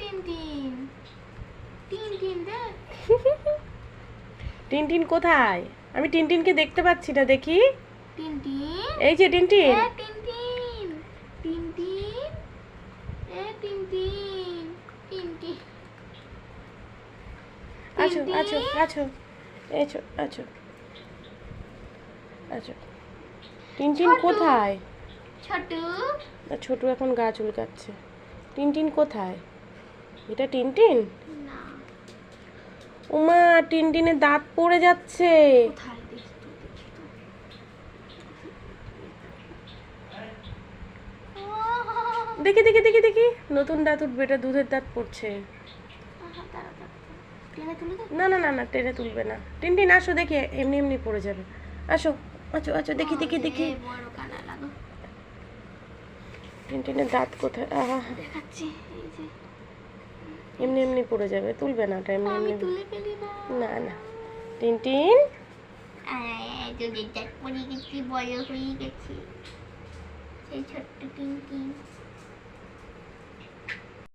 Tintin Tintin দেখ Tintin কোথায়? আমি টিনটিনকে দেখতে পাচ্ছি না, দেখি। টিনটিন এই যে Tintin. Tintin Tintin Tintin Tintin আছো আছো আছো এছো আছো আছো। টিনটিন ছোটু। কোথায়? ছোটু না, ছোটু এখন গা চুলকাচ্ছে। টিনটিন কোথায়? এটা টিনটিন? না ওমা, টিনটিনের দাঁত পড়ে যাচ্ছে। কোথায় দেখি তো দেখি তো দেখি দেখি দেখি দেখি, নতুন দাঁত উঠবে, এটা দুধের দাঁত পড়ছে। দাঁড়া টেনে তুলে দে না না না না, টেনে তুলবে না। টিনটিন আসো, দেখি এমনি এমনি পড়ে যাবে। আসো আচ্ছা আচ্ছা, দেখি দেখি দেখি বড় কানা লাগো টিনটিনের দাঁত কোথায়? আহা, দেখাচ্ছি এই যে এমনি এমনি পড়ে যাবে, তুলবে না ওটা, এমনি আমি এমনি। তুলে ফেলি না না না, টিনটিন। যদি দেখ পড়ে গেছি বড় হয়ে গেছি সেই ছোট্ট টিনটিন